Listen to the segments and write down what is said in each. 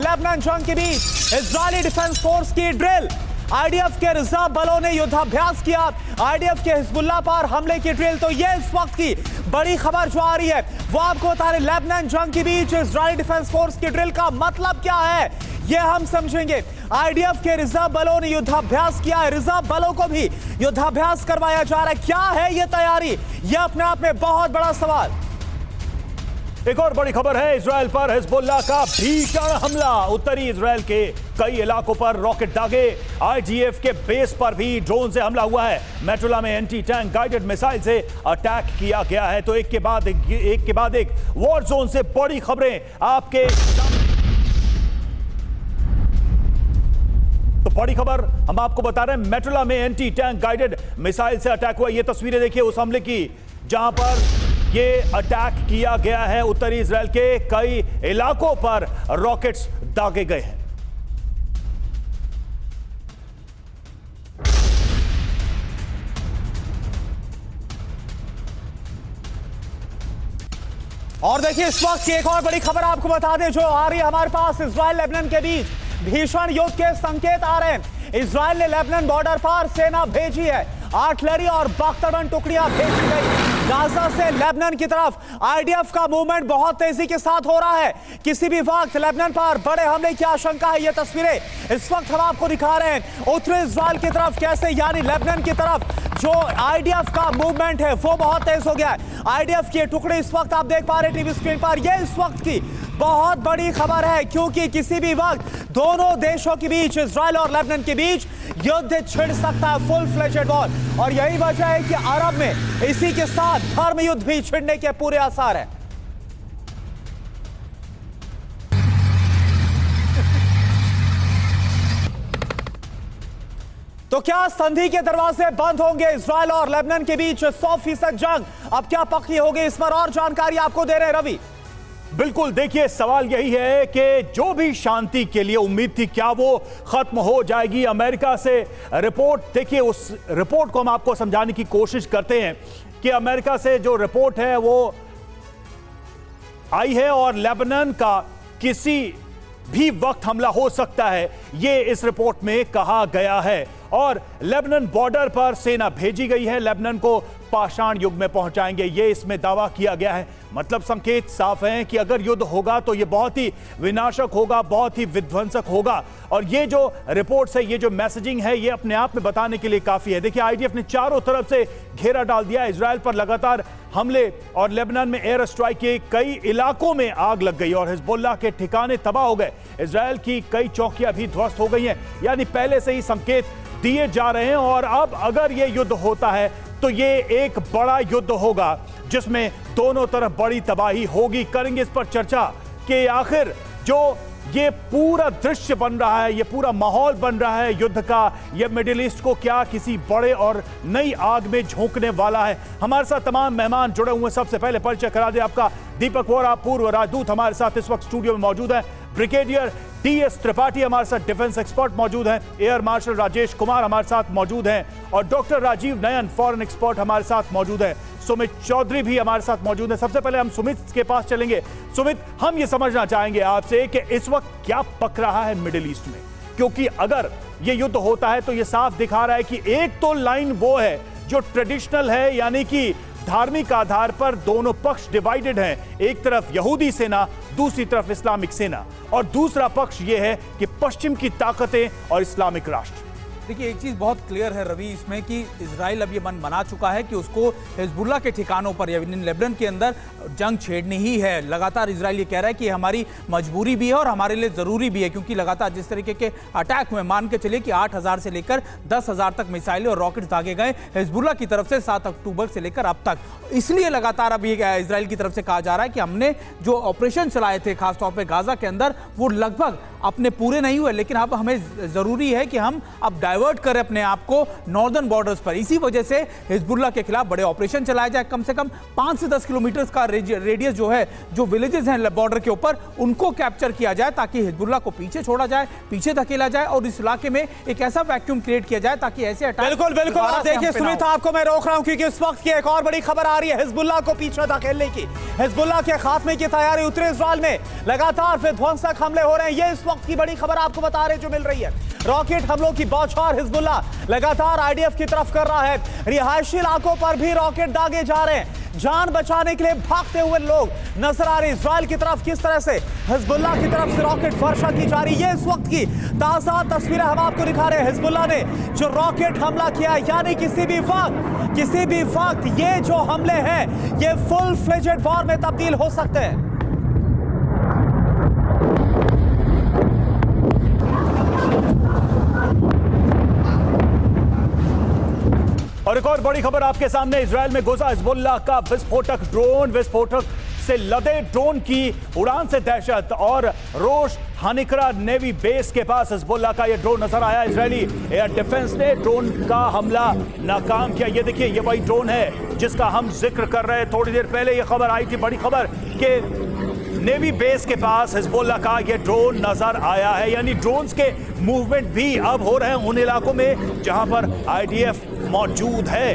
Lebanon जंग के बीच Israeli defence force की ड्रिल। आईडीएफ के रिजर्व बलों ने युद्धाभ्यास किया। आईडीएफ के हिजबुल्लाह पर हमले की ड्रिल। तो ये इस वक्त की बड़ी खबर जो आ रही है वो आपको बता रहे, लेबनान जंग के बीच इजरायली डिफेंस फोर्स की ड्रिल का मतलब क्या है ये हम समझेंगे। आईडीएफ के रिजर्व बलों ने युद्धाभ्यास किया है, रिजर्व बलों को भी युद्धाभ्यास करवाया जा रहा है। क्या है ये तैयारी, ये अपने आप में बहुत बड़ा सवाल। एक और बड़ी खबर है, इजरायल पर हिजबुल्लाह का भीषण हमला। उत्तरी इजरायल के कई इलाकों पर रॉकेट दागे। आईडीएफ के बेस पर भी ड्रोन से हमला हुआ है। मेट्रोला में एंटी टैंक गाइडेड मिसाइल से अटैक किया गया है। तो एक के बाद एक वॉर जोन से बड़ी खबरें आपके। तो बड़ी खबर हम आपको बता रहे हैं, मेट्रोला में एंटी टैंक गाइडेड मिसाइल से अटैक हुआ। ये तस्वीरें देखिए उस हमले की जहां पर ये अटैक किया गया है। उत्तरी इजरायल के कई इलाकों पर रॉकेट्स दागे गए हैं। और देखिए इस वक्त की एक और बड़ी खबर आपको बता दें जो आ रही है हमारे पास। इजरायल लेबनान के बीच भीषण युद्ध के संकेत आ रहे हैं। इजरायल ने लेबनान बॉर्डर पर सेना भेजी है, आर्टिलरी और बख्तरबंद टुकड़ियां भेजी गई। गाजा से लेबनान की तरफ आईडीएफ का मूवमेंट बहुत तेजी के साथ हो रहा है। किसी भी वक्त लेबनान पर बड़े हमले की आशंका है। ये तस्वीरें इस वक्त हम आपको दिखा रहे हैं। उत्तरी इजरायल की तरफ कैसे, यानी लेबनान की तरफ जो आईडीएफ का मूवमेंट है वो बहुत तेज हो गया है। आईडीएफ के टुकड़े इस वक्त आप देख पा रहे हैं टीवी स्क्रीन पर। यह इस वक्त की बहुत बड़ी खबर है क्योंकि किसी भी वक्त दोनों देशों के बीच, इजरायल और लेबनान के बीच युद्ध छिड़ सकता है, फुल फ्लेजेड वॉर। और यही वजह है कि अरब में इसी के साथ धर्म युद्ध भी छिड़ने के पूरे आसार हैं। तो क्या संधि के दरवाजे बंद होंगे इजरायल और लेबनान के बीच? 100% जंग अब क्या पक्की होगी, इस पर और जानकारी आपको दे रहे हैं रवि। बिल्कुल, देखिए सवाल यही है कि जो भी शांति के लिए उम्मीद थी क्या वो खत्म हो जाएगी? अमेरिका से रिपोर्ट, देखिए उस रिपोर्ट को हम आपको समझाने की कोशिश करते हैं कि अमेरिका से जो रिपोर्ट है वो आई है और लेबनान का किसी भी वक्त हमला हो सकता है, ये इस रिपोर्ट में कहा गया है। और लेबनान बॉर्डर पर सेना भेजी गई है, लेबनान को पाषाण युग में पहुंचाएंगे, ये इसमें दावा किया गया है। मतलब संकेत साफ हैं कि अगर युद्ध होगा तो ये बहुत ही विनाशक होगा, बहुत ही विध्वंसक होगा। और ये जो रिपोर्ट्स है, ये जो मैसेजिंग है, ये अपने आप में बताने के लिए काफी है। देखिए आईडीएफ ने चारों तरफ से घेरा डाल दिया, इजरायल पर लगातार हमले और लेबनान में एयर स्ट्राइक के कई इलाकों में आग लग गई और हिजबुल्लाह के ठिकाने तबाह हो गए। इजरायल की कई चौकियां भी ध्वस्त हो गई हैं, यानी पहले से ही संकेत दिए जा रहे हैं। और अब अगर ये युद्ध होता है तो ये एक बड़ा युद्ध होगा जिसमें दोनों तरफ बड़ी तबाही होगी। करेंगे इस पर चर्चा कि आखिर जो ये पूरा दृश्य बन रहा है, ये पूरा माहौल बन रहा है युद्ध का, ये मिडिल ईस्ट को क्या किसी बड़े और नई आग में झोंकने वाला है। हमारे साथ तमाम मेहमान जुड़े हुए हैं। सबसे पहले परिचय करा दे आपका, दीपक वोरा पूर्व राजदूत हमारे साथ इस वक्त स्टूडियो में मौजूद है। Brigadier DS. त्रिपाठी हमारे साथ डिफेंस एक्सपर्ट मौजूद हैं। एयर मार्शल राजेश कुमार हमारे साथ मौजूद हैं और doctor Rajiv Nayan foreign expert हमारे साथ मौजूद हैं। सुमित चौधरी भी हमारे साथ मौजूद हैं। सबसे पहले हम सुमित के पास चलेंगे। सुमित, हम ये समझना चाहेंगे आपसे कि इस वक्त क्या पक रहा है मिडिल ईस्ट में, क्योंकि अगर ये युद्ध होता है तो ये साफ दिखा रहा है कि एक तो लाइन वो है जो ट्रेडिशनल है, यानी कि धार्मिक आधार पर दोनों पक्ष डिवाइडेड हैं। एक तरफ यहूदी सेना, दूसरी तरफ इस्लामिक सेना, और दूसरा पक्ष यह है कि पश्चिम की ताकतें और इस्लामिक राष्ट्र। देखिए एक चीज़ बहुत क्लियर है रवि इसमें कि इजराइल अब ये मन बना चुका है कि उसको हिजबुल्लाह के ठिकानों पर या लेबनान के अंदर जंग छेड़नी ही है। लगातार इजराइल ये कह रहा है कि हमारी मजबूरी भी है और हमारे लिए ज़रूरी भी है, क्योंकि लगातार जिस तरीके के अटैक हुए, मान के चलिए कि 8,000 से लेकर 10,000 तक मिसाइलें और रॉकेट्स दागे गए हिजबुल्लाह की तरफ से 7 अक्टूबर से लेकर अब तक। इसलिए लगातार अब ये इजराइल की तरफ से कहा जा रहा है कि हमने जो ऑपरेशन चलाए थे खासतौर पर गाजा के अंदर वो लगभग अपने पूरे नहीं हुए, लेकिन अब हमें ज़रूरी है कि हम अब डाइवर्ट करे अपने आप को नॉर्दर्न बॉर्डर्स पर। इसी वजह से हिजबुल्लाह के खिलाफ बड़े ऑपरेशन चलाए जाए, कम से कम 5 से 10 किलोमीटर का रेडियस जो है, जो विलेजेस हैं बॉर्डर के ऊपर, उनको कैप्चर किया जाए ताकि हिजबुल्लाह को पीछे छोड़ा जाए, पीछे धकेला जाए और इस इलाके में एक ऐसा वैक्यूम क्रिएट किया जाए ताकि ऐसे अटैक बिल्कुल बिल्कुल। आप देखिए सुमित, आपको मैं रोक रहा हूं क्योंकि इस वक्त की एक और बड़ी खबर आ रही है हिजबुल्लाह को पीछे धकेलने की। हिजबुल्लाह के खात्मे की तैयारी उतरे इस्राएल में, लगातार विध्वंसक हमले हो रहे हैं। ये इस वक्त की बड़ी खबर आपको बता रहे जो मिल रही है। रॉकेट हमलों की बौछार हिजबुल्लाह लगातार आईडीएफ की तरफ कर रहा है। रिहायशी इलाकों पर भी रॉकेट दागे जा रहे हैं। जान बचाने के लिए भागते हुए लोग नजर आ रहे हैं इस्राएल की तरफ। किस तरह से हिजबुल्लाह की तरफ से रॉकेट वर्षा की जा रही है, इस वक्त की ताजा तस्वीरें हम आपको दिखा रहे हैं। हिजबुल्लाह ने जो रॉकेट हमला किया है, यानी किसी भी वक्त ये जो हमले हैं ये फुल फ्लेजेड वॉर में तब्दील हो सकते हैं। और एक और बड़ी खबर आपके सामने, इजराइल में गुजा हिजबुल्लाह का विस्फोटक ड्रोन। विस्फोटक से लदे ड्रोन की उड़ान से दहशत और रोश। हानिकरा नेवी बेस के पास हिजबुल्लाह का यह ड्रोन नजर आया। इजरायली एयर डिफेंस ने ड्रोन का हमला नाकाम किया। ये देखिए, ये वही ड्रोन है जिसका हम जिक्र कर रहे हैं। थोड़ी देर पहले यह खबर आई थी, बड़ी खबर, कि नेवी बेस के पास हिजबुल्लाह का यह ड्रोन नजर आया है। यानी ड्रोन्स के मूवमेंट भी अब हो रहे हैं उन इलाकों में जहां पर आईडीएफ मौजूद है।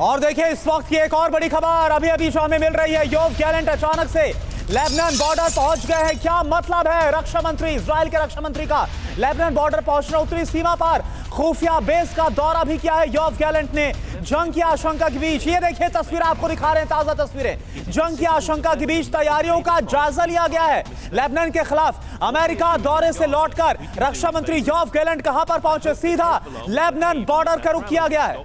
और देखिए इस वक्त की एक और बड़ी खबर अभी जो हमें मिल रही है। योव गैलेंट अचानक से लेबनान बॉर्डर पहुंच गए हैं। क्या मतलब है रक्षा मंत्री, इजराइल के रक्षा मंत्री का लेबनान बॉर्डर पहुंचना? उत्तरी सीमा पर खुफिया बेस का दौरा भी किया है योव गैलेंट ने। जंग की आशंका के बीच, ये देखिए तस्वीर आपको दिखा रहे हैं, ताजा तस्वीरें। जंग की आशंका के बीच तैयारियों का जायजा लिया गया है लेबनान के खिलाफ। अमेरिका दौरे से लौटकर रक्षा मंत्री योव गैलेंट कहां पर पहुंचे? सीधा लेबनान बॉर्डर का रुख किया गया है।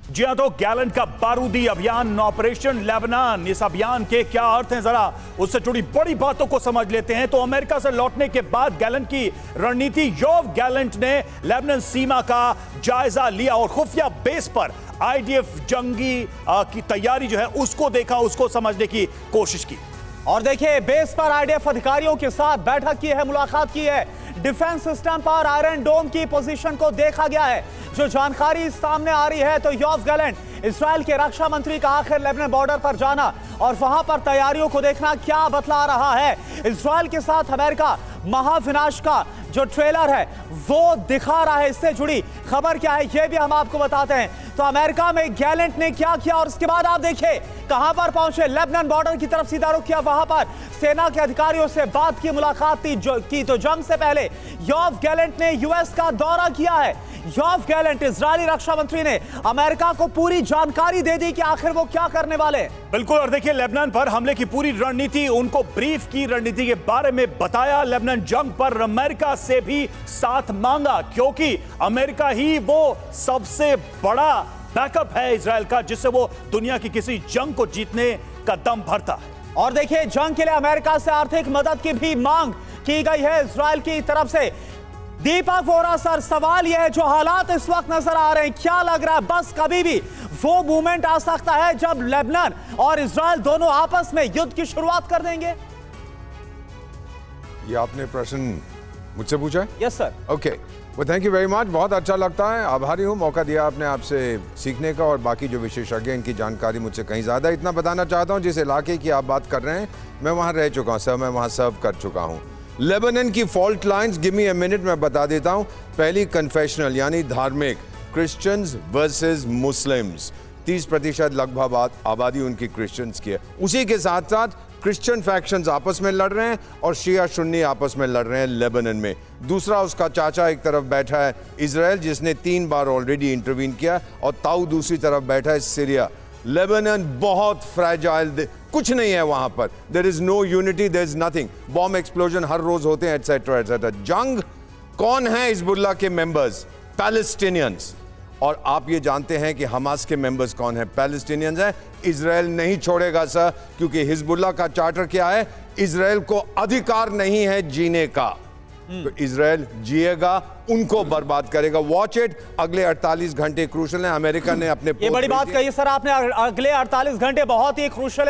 जी हां, तो गैलेंट का बारूदी अभियान ऑपरेशन लेबनान, इस अभियान के क्या अर्थ हैं, जरा उससे जुड़ी बड़ी बातों को समझ लेते हैं। तो अमेरिका से लौटने के बाद गैलेंट की रणनीति, योव गैलेंट ने लेबनान सीमा का जायजा लिया और खुफिया बेस पर आईडीएफ जंगी की तैयारी जो है उसको देखा, उसको समझने की कोशिश की। और देखिए बेस पर आईडीएफ अधिकारियों के साथ बैठक की है, मुलाकात की है। डिफेंस सिस्टम पर आयरन डोम की पोजीशन को देखा गया है। जो जानकारी सामने आ रही है तो योव गैलेंट इस्राएल के रक्षा मंत्री का आखिर लेबनान बॉर्डर पर जाना और वहां पर तैयारियों को देखना क्या बतला रहा है। इस्राएल के साथ अमेरिका महाविनाश का जो ट्रेलर है वो दिखा रहा है। इससे जुड़ी खबर क्या है ये भी हम आपको बताते हैं। तो अमेरिका में गैलेंट ने क्या किया और उसके बाद आप देखिए कहां पर पहुंचे, लेबनान बॉर्डर की तरफ सीधा रुख किया। वहां पर सेना के अधिकारियों से बात की, मुलाकात की। तो जंग से पहले योव गैलेंट ने यूएस का दौरा किया है। योव गैलेंट इजरायली रक्षा मंत्री ने अमेरिका को पूरी जानकारी दे दी कि आखिर वो क्या करने वाले। बिल्कुल, और देखिए लेबनान पर हमले की पूरी रणनीति, उनको ब्रीफ की, रणनीति के बारे में बताया। लेबनान जंग पर अमेरिका से भी साथ मांगा क्योंकि अमेरिका ही वो सबसे बड़ा बैकअप है इजराइल का, जिससे वो दुनिया की किसी जंग को जीतने का दम भरता है। और देखिए जंग के लिए अमेरिका से आर्थिक मदद की भी मांग की गई है इजराइल की तरफ से। दीपक वोरा सर, सवाल यह है जो हालात इस वक्त नजर आ रहे हैं, क्या लग रहा है बस कभी भी वो मूवमेंट आ सकता है जब लेबनान और इजराइल दोनों आपस में युद्ध की शुरुआत कर देंगे? ये आपने प्रश्न मुझसे पूछा है? Yes sir. ओके, वो थैंक यू वेरी मच, बहुत अच्छा लगता है, आभारी हूँ मौका दिया आपने आपसे सीखने का। और बाकी जो विशेषज्ञ इनकी जानकारी मुझसे कहीं ज़्यादा। इतना बताना चाहता हूँ जिस इलाके की आप बात कर रहे हैं मैं वहाँ रह चुका हूँ सर, मैं वहाँ सर्व कर चुका हूँ। लेबनान की fault lines, give me a minute, मैं बता देता हूँ। पहली कन्फेशनल यानी धार्मिक, क्रिश्चियंस वर्सेस मुस्लिम्स, 30% लगभग आबादी उनकी क्रिश्चियंस की है। उसी के साथ साथ क्रिश्चियन फैक्शंस आपस में लड़ रहे हैं और शिया सुन्नी आपस में लड़ रहे हैं लेबनान में। दूसरा उसका चाचा एक तरफ बैठा है इजराइल, जिसने 3 बार ऑलरेडी इंटरवीन किया, और ताऊ दूसरी तरफ बैठा है सीरिया। लेबनान बहुत फ्रैजाइल, कुछ नहीं है वहां पर, there is no unity, there is nothing. Bomb explosion हर रोज होते हैं, एटसेट्रा एटसेट्रा। जंग कौन है हिजबुल्लाह के मेंबर्स? पैलेस्टीनियंस। और आप ये जानते हैं कि हमास के मेंबर्स कौन है? पैलेस्टीनियंस हैं। इजराइल नहीं छोड़ेगा सर, क्योंकि हिजबुल्लाह का चार्टर क्या है? इजराइल को अधिकार नहीं है जीने का, तो इजराइल जिएगा, उनको बर्बाद करेगा। वॉच इट, अगले 48 घंटे क्रूशल हैं। अमेरिका ने अपने ये बड़ी बात कही सर आपने, अगले 48 घंटे बहुत ही क्रूशल